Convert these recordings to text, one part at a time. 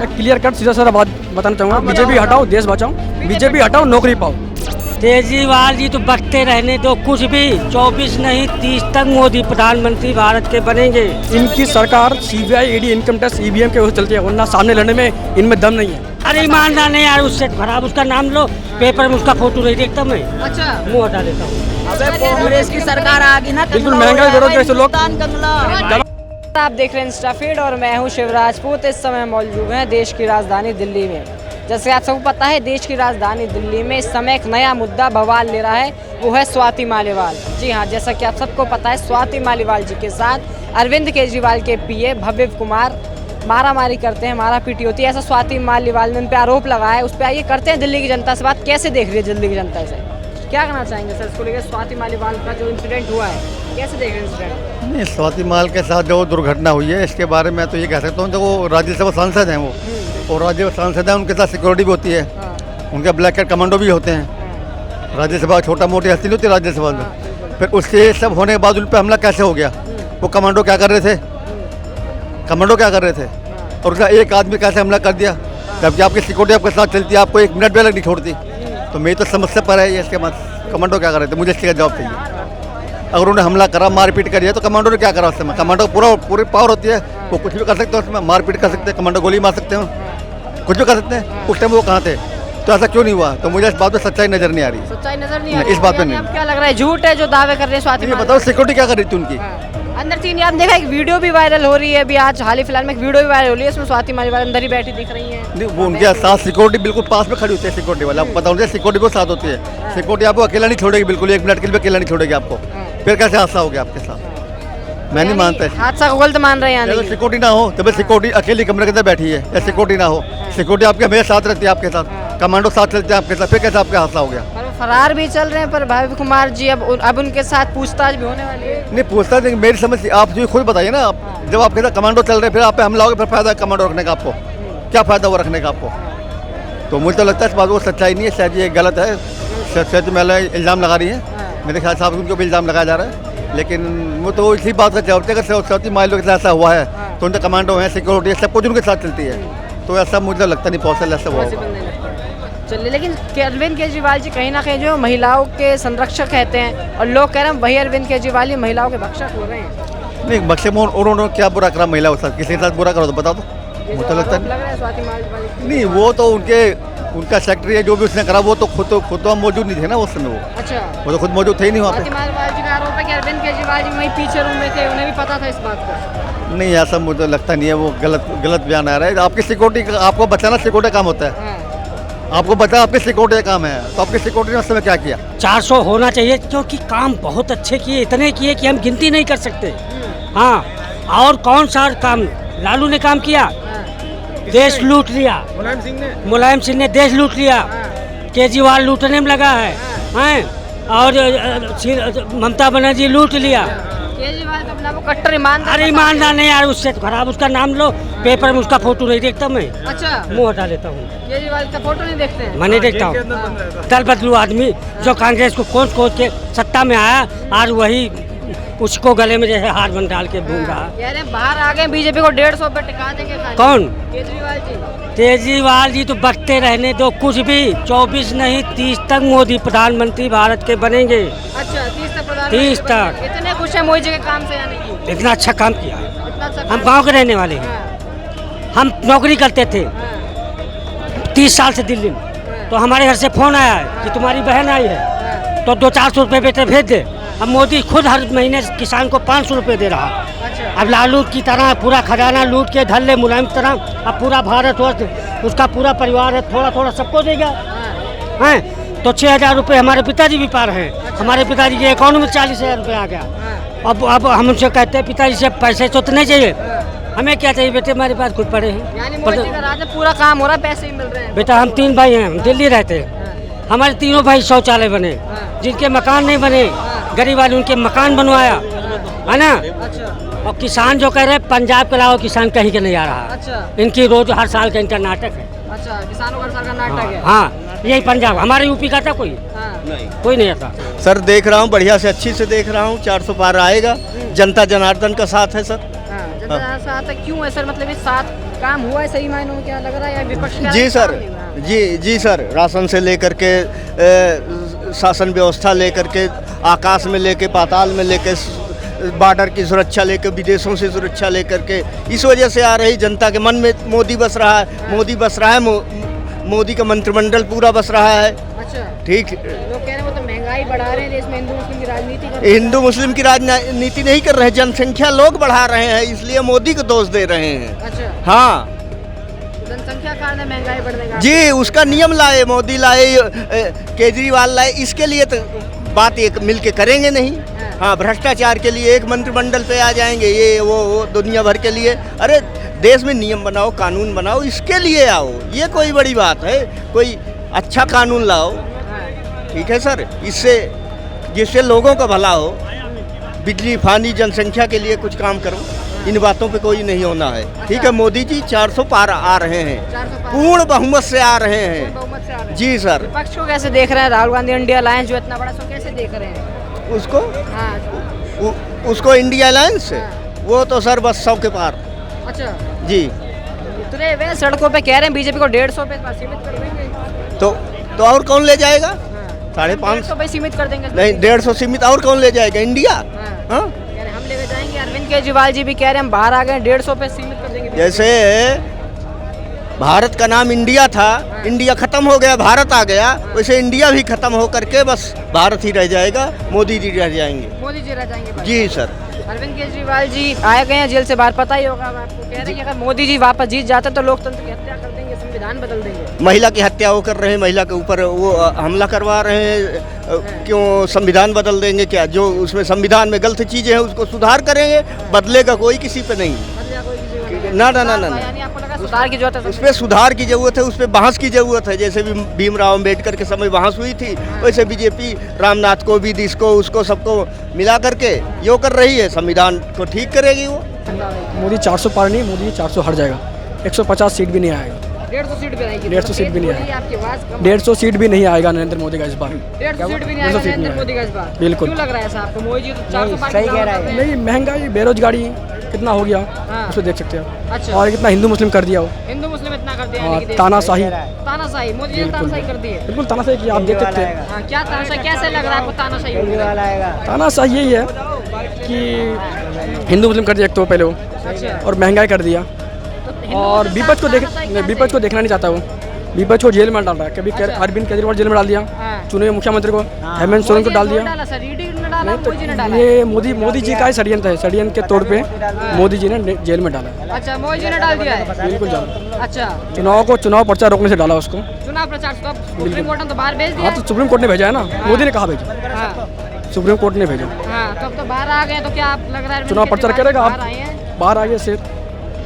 मैं clear cut सीधा साधा बात बताना चाहूँगा, बीजेपी हटाओ देश बचाओ, बीजेपी हटाओ नौकरी पाओ। केजरीवाल जी तो बकते रहने दो, कुछ भी 24 नहीं 30 तक मोदी प्रधानमंत्री भारत के बनेंगे। इनकी सरकार CBI, ED, income tax, EVM के वजह चलती है, वरना सामने लड़ने में इनमें दम नहीं है। अरे ईमानदार नहीं यार, उससे खराब उसका नाम लो, पेपर में उसका फोटो नहीं देखता मैं, अच्छा मुँह हटा देता हूँ। अबे कांग्रेस की सरकार आ गई ना, बिल्कुल महंगाई बेरोजगारी से लोग आप देख रहे हैं इंस्टाफीड और मैं हूं शिव राजपूत। इस समय मौजूद हैं देश की राजधानी दिल्ली में। जैसे आप सबको पता है, देश की राजधानी दिल्ली में इस समय एक नया मुद्दा बवाल ले रहा है, वो है स्वाति मालीवाल। जी हाँ, जैसा कि आप सबको पता है, स्वाति मालीवाल जी के साथ अरविंद केजरीवाल के पीए भव्य कुमार मारामारी करते हैं, मारा पीटी होती है, ऐसा स्वाति मालीवाल ने उन पर आरोप लगाया है। उस पर आइए करते हैं दिल्ली की जनता से बात। कैसे देख रही है दिल्ली की जनता इसे, क्या कहना चाहेंगे सर इसको लेकर? स्वाति मालीवाल का जो इंसिडेंट हुआ है, कैसे देख रहे हैं इंसिडेंट? नहीं, स्वाति माल के साथ जो दुर्घटना हुई है, इसके बारे में तो ये कह सकता हूँ, जो वो राज्यसभा सांसद हैं वो, और राज्यसभा सांसद हैं, उनके साथ सिक्योरिटी भी होती है, उनके ब्लैक कैट कमांडो भी होते हैं। राज्यसभा छोटा मोटी हस्ती नहीं होती राज्यसभा में। फिर उसके सब होने के बाद उन पर हमला कैसे हो गया? वो कमांडो क्या कर रहे थे? कमांडो क्या कर रहे थे? और उसका एक आदमी कैसे हमला कर दिया? जबकि आपकी सिक्योरिटी आपके साथ चलती है, आपको एक मिनट भी अलग नहीं छोड़ती। तो मेरी तो समस्या पर है ये, इसके बाद कमांडो क्या कर रहे थे, मुझे इसका जवाब चाहिए। अगर उन्होंने हमला करा, मारपीट करी है, तो कमांडो ने क्या करा उस समय? कमांडो पूरी पावर होती है, वो कुछ भी कर सकते हैं, उसमें मारपीट कर सकते हैं, कमांडो गोली मार सकते हैं, कुछ भी कर सकते हैं। उस टाइम वो कहाँ थे? तो ऐसा क्यों नहीं हुआ? तो मुझे इस बात में सच्चाई नजर नहीं आ रही। सच्चाई नजर नहीं आ रही इस बात में नहीं। अब क्या लग रहा है, झूठ है जो दावे कर रहे हैं स्वाति? बताओ सिक्योरिटी क्या कर रही थी उनकी? अंदर तीन आपने देखा, एक वीडियो भी वायरल हो रही है अभी, आज हाल ही फिलहाल में एक वीडियो भी वायरल हो रही है, इसमें स्वाति मालीवाल अंदर ही बैठी दिख रही है। नहीं, वो उनके साथ सिक्योरिटी बिल्कुल पास में खड़ी होती है, सिक्योरिटी वाला आपको पता होना चाहिए, सिक्योरिटी को साथ होती है। सिक्योरिटी आपको अकेला नहीं छोड़ेगी, बिल्कुल एक मिनट के लिए अकेला नहीं छोड़ेगी आपको। फिर कैसे हादसा हो गया आपके साथ? मैं नहीं मानता। हादसा को गलत मान रहे हैं अगर सिक्योरिटी ना हो तो सिक्योरिटी अकेली कमरे के अंदर बैठी है, या सिक्योरिटी ना हो, सिक्योरिटी आपके हमेशा साथ रहती है, आपके साथ कमांडो साथ चलते हैं आपके साथ, फिर कैसे आपका हादसा हो गया? फरार भी चल रहे हैं, पर भव्य कुमार जी अब उनके साथ पूछताछ भी होने वाली है। नहीं, पूछताछ नहीं, मेरी समझ आप जो खुद बताइए ना, आप जब आपके साथ कमांडो चल रहे हैं, फिर आप पे हमला होगा, फिर फायदा कमांडो रखने का आपको? क्या फायदा हुआ रखने का आपको? तो मुझे तो लगता है इस बात को सच्चाई नहीं है, शायद ये गलत है। शायद महिला इल्ज़ाम लगा रही है, मेरे ख्याल से उनको भी इल्ज़ाम लगाया जा रहा है। लेकिन वो तो इसी बात का जवाब है, अगर स्वाति मालीवाल के साथ ऐसा हुआ है तो उनके कमांडो हैं, सिक्योरिटी सब कुछ उनके साथ चलती है, तो ऐसा मुझे लगता नहीं पॉसिबल ऐसा हुआ होगा। चलिए, लेकिन अरविंद केजरीवाल जी कहीं ना कहीं जो महिलाओं के संरक्षक कहते हैं, और लोग कह रहे हैं वही अरविंद केजरीवाल ही महिलाओं के भक्षक हो रहे हैं। नहीं, भक्षक उन्होंने क्या बुरा करा महिलाओं के साथ? किसी के साथ बुरा करो तो बता दो, मुझे लगता नहीं। वो तो उनका सेक्रेटरी है, जो भी उसने करा, वो तो खुद तो मौजूद नहीं थे ना उस समय। वो तो खुद मौजूद थे ही नहीं वहाँ पे। जी का आरोप है कि अरविंद केजरीवाल जी वहीं पीछे रूम में थे, उन्हें भी पता था इस बात का। नहीं, ऐसा मुझे लगता नहीं है, वो गलत बयान आ रहा है। आपकी सिक्योरिटी, आपको बचाना सिक्योरिटी काम होता है, आपको बचा आपकी सिक्योरिटी काम है, तो आपकी सिक्योरिटी ने उस समय क्या किया? 400 होना चाहिए, क्योंकि काम बहुत अच्छे किए, इतने किए कि हम गिनती नहीं कर सकते। हाँ, और कौन सा काम लालू ने काम किया? देश लूट लिया। मुलायम सिंह ने देश लूट लिया। केजरीवाल लूटने में लगा है, और ममता बनर्जी लूट लिया। केजरीवाल तो अपना वो कट्टर ईमानदार। अरे ईमानदार नहीं यार, उससे खराब उसका नाम लो, पेपर में उसका फोटो नहीं देखता मैं, अच्छा मुँह हटा लेता हूँ। केजरीवाल का फोटो नहीं देखते हैं? मैं नहीं देखता हूँ। दल बदलू आदमी जो कांग्रेस को कोच के सत्ता में आया, आज वही उसको गले में जैसे हार बन डाल के घूम रहा। कह रहे हैं बाहर आ गए, बीजेपी को 150 पे टिका देंगे। कौन? केजरीवाल जी। केजरीवाल जी तो बकते रहने दो, कुछ भी 24 नहीं 30 तक मोदी प्रधानमंत्री भारत के बनेंगे। अच्छा, 30 तक प्रधानमंत्री 30 तक। इतने खुश है मोदी जी के काम से? यानी कि इतना अच्छा काम किया। इतना अच्छा हम गांव के रहने वाले हैं, हम नौकरी करते थे 30 साल से दिल्ली में, तो हमारे घर से फोन आया है कि तुम्हारी बहन आई है, तो 200-400 रुपये बेटे भेज दे। अब मोदी खुद हर महीने किसान को 500 रुपये दे रहा। अब लालू की तरह पूरा खजाना लूट के धर ले, मुलायम की तरह अब पूरा भारतवर्ष उसका पूरा परिवार है, थोड़ा थोड़ा सबको देगा। हैं तो 6,000 रुपये हमारे पिताजी भी पा रहे हैं, हमारे पिताजी के अकाउंट में 40,000 रुपये आ गया। अब हम उनसे कहते हैं पिताजी से पैसे तो नहीं चाहिए, हमें क्या चाहिए बेटे, हमारे पास कुछ पड़े हैं। यानी मोदी का राज में पूरा काम हो रहा है, पैसे ही मिल रहे हैं। बेटा हम 3 भाई हैं, हम दिल्ली रहते हैं, हमारे तीनों भाई शौचालय बने, जिनके मकान नहीं बने गरीब वाले उनके मकान बनवाया है ना। और किसान जो कह रहे हैं पंजाब के अलावा किसान कहीं के नहीं आ रहा। अच्छा, इनकी रोज हर साल का इनका नाटक है। अच्छा, किसानों का हर साल का नाटक है। हाँ, यही पंजाब, हमारे यूपी का था कोई नहीं, कोई नहीं आता। सर देख रहा हूँ, बढ़िया से अच्छी से देख रहा हूँ, 400 पार आएगा। जनता जनार्दन का साथ है सर। जनता साथ है, क्यों है सर? मतलब इस साथ काम हुआ है सही मायनों में, क्या लग रहा है, या विपक्ष का जी सर, काम नहीं हुआ? जी सर, राशन से लेकर के शासन व्यवस्था लेकर के, आकाश में लेके, पाताल में लेके, बॉर्डर की सुरक्षा लेकर, विदेशों से सुरक्षा लेकर के, इस वजह से आ रही जनता के मन में मोदी बस रहा है, मोदी बस रहा है, मोदी का मंत्रिमंडल पूरा बस रहा है। अच्छा, ठीक, लोग कह रहे हैं वो तो महंगाई बढ़ा रहे हैं, देश में हिंदू मुस्लिम की राजनीति कर रहे हैं। हिंदू मुस्लिम की राजनीति नहीं कर रहे हैं, जनसंख्या लोग बढ़ा रहे हैं, इसलिए मोदी को दोष दे रहे हैं। अच्छा, हाँ जनसंख्या कारण है महंगाई बढ़ने का। जी, उसका नियम लाए, मोदी लाए, केजरीवाल लाए, इसके लिए तो बात एक मिल के करेंगे नहीं। हाँ, भ्रष्टाचार के लिए एक मंत्रिमंडल पे आ जाएंगे, ये वो दुनिया भर के लिए। अरे देश में नियम बनाओ, कानून बनाओ, इसके लिए आओ, ये कोई बड़ी बात है, कोई अच्छा कानून लाओ, ठीक है सर, इससे जिससे लोगों का भला हो, बिजली पानी जनसंख्या के लिए कुछ काम करो, इन बातों पे कोई नहीं होना है। ठीक है, मोदी जी 400 पार आ रहे हैं, 400 पार। पूर्ण बहुमत से आ रहे हैं। बहुमत से आ रहे हैं। जी सर, विपक्ष को कैसे देख रहे हैं, राहुल गांधी इंडिया अलायंस जो इतना बड़ा, सो कैसे देख रहे हैं? उसको हाँ, उसको इंडिया अलायंस से, हाँ। वो तो सर बस 100 के पार। अच्छा, जी, उतरे वे सड़कों पे कह रहे हैं बीजेपी को 150 पे सीमित कर देंगे। तो और कौन ले जाएगा? हाँ। 550 150 पे सीमित कर देंगे। नहीं, 150 सीमित, और कौन ले जाएगा? इंडिया। हाँ। हाँ, कह रहे हम लेके जाएंगे। अरविंद केजरीवाल जी भी कह रहे हैं हम बाहर आ गए, 150 पे सीमित कर देंगे। जैसे भारत का नाम इंडिया था, इंडिया खत्म हो गया, भारत आ गया, वैसे इंडिया भी खत्म हो करके बस भारत ही रह जाएगा, मोदी जी रह जाएंगे। मोदी जी रह जाएंगे बस। जी सर, अरविंद केजरीवाल जी आए गए हैं जेल से बाहर, पता ही होगा अब आपको। कह रहे हैं कि अगर मोदी जी वापस जीत जाते तो लोकतंत्र की हत्या कर देंगे, संविधान बदल देंगे। महिला की हत्या वो कर रहे हैं, महिला के ऊपर वो हमला करवा रहे हैं, क्यों संविधान बदल देंगे क्या? जो उसमें संविधान में गलत चीज़ें हैं उसको सुधार करेंगे, बदलेगा कोई किसी पे नहीं। बदलेगा कोई किसी को नहीं। ना ना ना ना, ना। यानी आपको लगा सुधार की जरूरत है? उस पर सुधार की जरूरत है, उस पर बहस की जरूरत है। जैसे भी भीमराव अम्बेडकर के समय बहस हुई थी, वैसे बीजेपी रामनाथ कोविंद इसको उसको सबको मिला करके यो कर रही है, संविधान को ठीक करेगी वो। मोदी 400 पार नहीं, मोदी 400 हट जाएगा, 150 सीट भी नहीं आएगा, 150 सीट भी आएगी। 150 सीट भी नहीं आएगी। आपकी आवाज कम। 150 सीट भी नहीं आएगा नरेंद्र मोदी का इस बार। 150 सीट भी नहीं आएगा नरेंद्र मोदी का इस बार। बिल्कुल। क्यों लग रहा है ऐसा आपको? मोदी जी तो 400 पार सही कह रहा है। नहीं, महंगाई, बेरोजगारी कितना हो गया, हाँ। उसको देख सकते हैं। अच्छा। और कितना हिंदू मुस्लिम कर दिया हो, हिंदू मुस्लिम इतना कर दिया और है कि तानाशाही, तानाशाही मोदी जी ने तानाशाही कर दी है। बिल्कुल तानाशाही की आप देख सकते हैं। हाँ, क्या तानाशाही, कैसे लग रहा है आपको तानाशाही होगी? तानाशाही यही है कि हिंदू मुस्लिम कर दिया एक तो पहले वो, अच्छा, और महंगाई कर दिया, तो हिंदू और मुस्लिम विपक्ष को तानाशाही कैसे? विपक्ष को देखना नहीं चाहता वो, विपक्ष को जेल में डाल रहा है। कभी अच्छा। अरविंद केजरीवाल जेल में डाल दिया, हाँ। चुने हुए मुख्यमंत्री को हेमंत सोरेन को डाल दिया। डाला सर, ईडी ने डाला, नहीं तो मोदी जी ने डाला। ये मोदी जी का ही षड्यंत्र है, षड्यंत्र के तौर पे मोदी जी ने जेल में डाला है। अच्छा, मोदी जी ने डाल दिया है। बिल्कुल डाला, अच्छा, चुनाव पर्चा रोकने से डाला उसको। चुनाव प्रचार तो अब सुप्रीम कोर्ट ने तो बाहर भेज दिया हाँ, तो सुप्रीम कोर्ट ने भेजा है ना, मोदी ने कहा भेजा, है। हाँ, सुप्रीम कोर्ट ने भेजा। हाँ, तो अब तो बाहर आ गए, तो क्या आप लग रहा है चुनाव प्रचार करेगा बाहर आप, आए हैं? बाहर आइए शेर,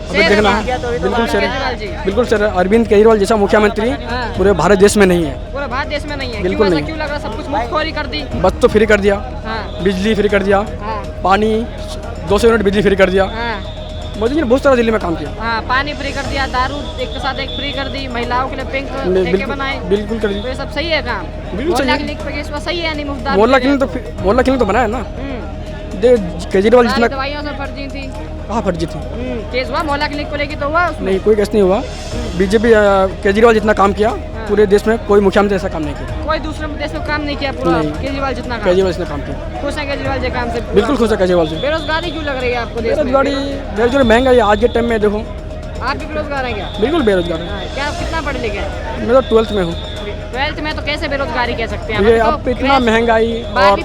अभी शेर देखना है है। बिल्कुल शेर केजरीवाल जी। है, बिल्कुल शेर है। अरविंद केजरीवाल जैसा मुख्यमंत्री हाँ। पूरे भारत देश में नहीं है, पूरे भारत देश में नहीं है। बिल्कुल क्यों ऐसा नहीं। क्यों लग रहा है? सब कुछ मुफ्तखोरी कर दी। बस तो फ्री कर दिया, हाँ, बिजली फ्री कर दिया, हाँ, पानी 200 यूनिट बिजली फ्री कर दिया। हाँ, मोदी जी ने बहुत सारा दिल्ली में काम किया। हाँ, पानी फ्री कर दिया, दारू एक के साथ एक फ्री कर दी, महिलाओं के लिए पिंक ठेके बनाए। बिल्कुल कर तो दिया। ये सब सही है काम? बिल्कुल मोहल्ला सही है। क्लिनिक पे केस हुआ, सही है? नहीं, मुफ्त दारू मोहल्ला दे रहे क्लिनिक तो बनाया ना, हैं। केजरीवाल सारी जितना दवाइयों से फर्जी थी। कहाँ फर्जी थी। केस हुआ मोहल्ला क्लिनिक को लेके, तो हुआ उसमें? नहीं, कोई केस नहीं हुआ। बीजेपी केजरीवाल जितना काम किया पूरे देश में कोई मुख्यमंत्री ऐसा काम नहीं किया। कोई दूसरे देश में काम नहीं किया पूरा नहीं। केजरीवाल जितना काम। केजरीवाल जितना काम किया, खुश है केजरीवाल जी काम से? बिल्कुल खुश है केजरीवाल से। बेरोजगारी क्यों लग रही है आपको देश में? बेरोजगारी महंगाई आज के टाइम में देखो, आप भी बेरोजगार हैं क्या? बिल्कुल बेरोजगार है। हाँ, क्या आप कितना पढ़े लिखे हैं? मैं तो 12th में हूँ। 12th में तो कैसे बेरोजगारी कह सकते हैं? ये हम अब तो इतना ग्रेस- महंगाई और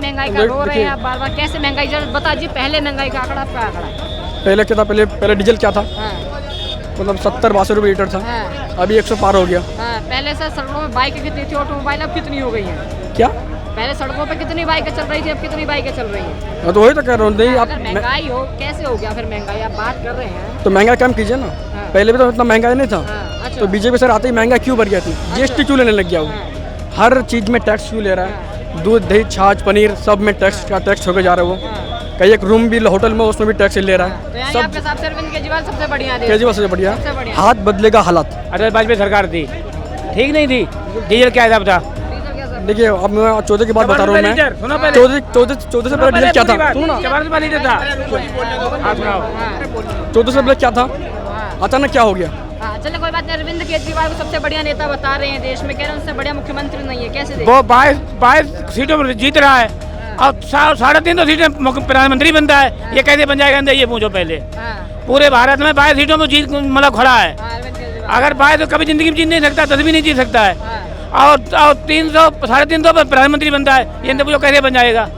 महंगाई का रो रहे हैं आप बार बार। कैसे महंगाई? जरा बताइए, पहले महंगाई का आंकड़ा, आपका आंकड़ा। पहले क्या था, पहले डीजल क्या था, हाँ, मतलब 70-62 रुपये लीटर था, हाँ, अभी 100 पार हो गया। हाँ। पहले से सड़कों में बाइकें कितनी थी, ऑटोमोबाइल अब कितनी हो गई हैं? क्या? पहले सड़कों पे कितनी बाइकें चल रही थी, अब कितनी बाइकें चल रही हैं? मैं तो वही तो कह रहा हूँ। नहीं, आप अगर महंगाई हो, कैसे हो गया फिर महंगाई? आप बात कर रहे हैं। तो महंगाई कम कीजिए ना। हाँ। पहले भी तो इतना महंगाई नहीं था। हाँ, अच्छा। तो बीजेपी सर आते ही महंगाई क्यों बढ़ गया थी? जीएसटी क्यों लेने लग गया वो? हाँ, हर चीज़ में टैक्स क्यों ले रहा है? दूध, दही, छाछ, पनीर सब में टैक्स होकर जा रहा है वो। हाँ। कहीं एक रूम भी होटल में उसमें भी टैक्स ले रहा तो है यानी सब। आपके हिसाब से अरविंद केजरीवाल सबसे बढ़िया है? केजरीवाल सबसे बढ़िया। सबसे बढ़िया। हाथ बदलेगा हालात। अटल वाजपेयी सरकार थी, ठीक नहीं थी। डीजल क्या हिसाब था? डीजल क्या सब? देखिए, अब मैं 14 की बात बता रहा हूँ। मैं 14 से पहले डीजल क्या था? सुनो ना, 14 रुपये लीटर था। आप सुनाओ। 14 से पहले क्या था? हाँ, अचानक क्या हो गया? हाँ चलिए कोई बात नहीं। अरविंद केजरीवाल को सबसे बढ़िया नेता बता रहे हैं देश में, कह रहे हैं उनसे बढ़िया मुख्यमंत्री नहीं है, कैसे देखें? वो 22 सीटों में जीत रहा है और 3.5 सीटें प्रधानमंत्री बनता है। ये कैसे बन जाएगा ये पूछो पहले। पूरे भारत में 22 सीटों में जीत मतलब खड़ा है। अरविंद केजरीवाल अगर 22 तो कभी जिंदगी में जीत नहीं सकता, 10 भी नहीं जीत सकता है। और 300-350 पर प्रधानमंत्री बनता है। ये पूछो कैसे बन जाएगा?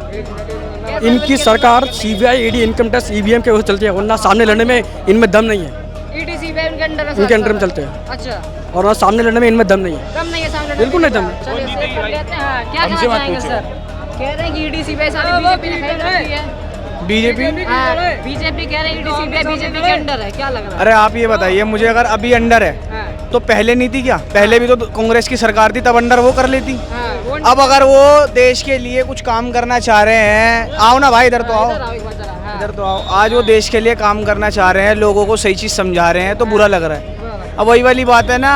इनकी सरकार CBI, ED, income tax, EVM के वजह से चलती है, वरना सामने लड़ने में इनमें दम नहीं है। ईडी सीबीआई उनके अंडर में चलते हैं अच्छा, और ना सामने लड़ने में इनमें दम नहीं है। दम नहीं है सामने, बिल्कुल नहीं दम है। चलिए सेव कर लेते हैं। हाँ, क्या कहना चाहेंगे सर? कह रहे हैं कि ईडी सीबीआई सारी बीजेपी ने खरीद रखी है। बीजेपी बीजेपी कह रहे हैं ईडी सीबीआई बीजेपी के अंडर है, क्या लग रहा है? अरे आप ये बताइए मुझे, अगर अभी अंडर है हाँ, तो पहले नहीं थी क्या? पहले भी तो कांग्रेस की सरकार थी, तब अंडर वो कर लेती। हाँ, वो अब अगर वो देश के लिए कुछ काम करना चाह रहे हैं, आओ ना भाई इधर तो आओ, इधर आओ एक बार जरा, हाँ। इधर तो आओ। आज वो देश के लिए काम करना चाह रहे हैं, लोगों को सही चीज़ समझा रहे हैं, तो बुरा लग रहा है। अब वही वाली बात है ना,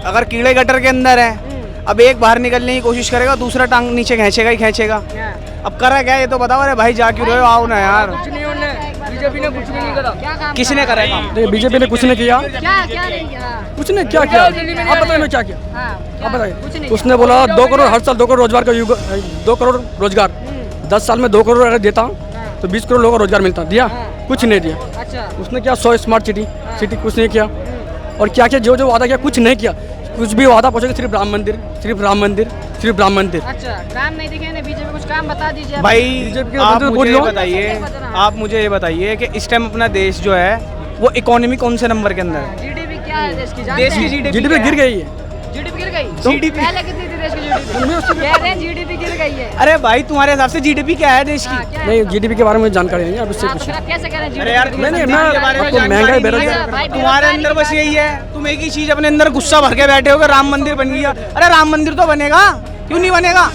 अगर कीड़े गटर के अंदर है, अब एक बाहर निकलने की कोशिश करेगा, दूसरा टांग नीचे खींचेगा ही खींचेगा। अब करा क्या ये तो बताओ। अरे भाई जा क्यों रहे हो, आओ ना यार। बीजेपी ने कुछ भी नहीं करा। क्या काम किसने करा है काम? देखिए बीजेपी ने कुछ नहीं किया, क्या क्या नहीं किया? कुछ ने क्या किया? आप बताइए मैं क्या किया? हाँ, आप कुछ बताइए। नहीं उसने बोला 2 करोड़ हर साल 2 करोड़ रोजगार का 2 करोड़ रोजगार, 10 साल में 2 करोड़ अगर देता हूँ तो 20 करोड़ लोगों को रोजगार मिलता। दिया? कुछ नहीं दिया। अच्छा, उसने क्या 100 स्मार्ट सिटी कुछ नहीं किया। और क्या क्या जो वादा किया कुछ नहीं किया। कुछ भी वादा पूछोगे सिर्फ राम मंदिर, सिर्फ राम मंदिर, सिर्फ राम मंदिर। अच्छा, काम नहीं दिखे ना बीजेपी, कुछ काम बता दीजिए आप। भाई बीजेपी के आप बंदे मुझे बोल ये लो। बताइए, आप मुझे ये बताइए कि इस टाइम अपना देश जो है वो इकोनॉमी कौन से नंबर के अंदर है? जीडीपी क्या है देश की? जानते देश की हैं? जीडीपी गिर गई है। जीडीपी गिर गई। जीडीपी पहले कितनी थी देश की जीडीपी? कह रहे हैं जीडीपी गिर गई है। अरे भाई तुम्हारे हिसाब से जीडीपी क्या है देश हाँ, की? क्या है? नहीं जीडीपी के बारे में जानकारी नहीं है, अब इससे हाँ, तो कुछ फिर आप कैसे कह रहे हैं जीडीपी? अरे यार नहीं, नहीं, जीडीपी मैं के बारे में आपको जानकारी महंगाई नहीं बेरोजगारी है। भाई, तुम्हारे अंदर बस यही है, तुम एक ही चीज अपने अंदर गुस्सा भर के बैठे हो कि राम मंदिर बन गया। अरे राम मंदिर तो बनेगा, क्यों नहीं बनेगा?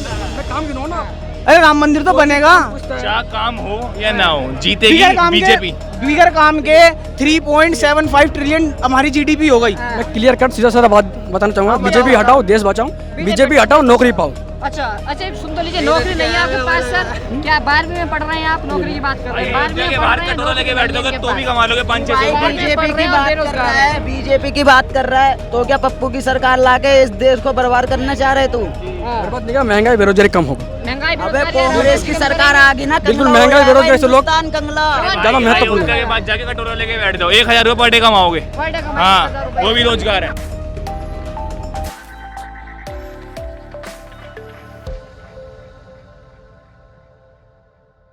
काम गिनो ना। अरे राम मंदिर तो बनेगा। चाहे काम हो या ना हो, जीतेगी बिगर काम बीजेपी। के, बिगर काम के 3.75 ट्रिलियन हमारी जीडीपी हो गई। मैं क्लियर कट सीधा साधा बात बताना चाहूँगा। बीजेपी हटाओ देश बचाओ, बीजेपी हटाओ नौकरी पाओ। अच्छा अच्छा, सुन तो लीजिए, नौकरी नहीं है आपके पास सर? क्या 12वीं में पढ़ रहे हैं आप? नौकरी की बात कर रहे हैं? 12वीं में पढ़ रहे हैं, बाहर लेके बैठ नौकरी दोगे नहीं है तो भी आपके कमा लोगे 500-600 रुपए। बीजेपी की बात कर रहा है, बीजेपी की बात कर रहा है, तो क्या पप्पू की सरकार लाके इस देश को बर्बाद करना चाह रहे तू? मेरे पास देखा महंगाई बेरोजगारी कम होगा। महंगाई अबे बेरोजगारी है, कांग्रेस की सरकार आ गई ना, बिल्कुल कंगला महंगाई हो जाएगा बेरोजगारी से लोग हिंदुस्तान कंगला। ज़्यादा महत्वपूर्ण है। के बाद जाके कटोरा लेके बैठ जाओ, 1000 रुपये पर डे कमाओगे। पर डे कमाएंगे हाँ, 1000 रुपए। वो भी रोजगार है।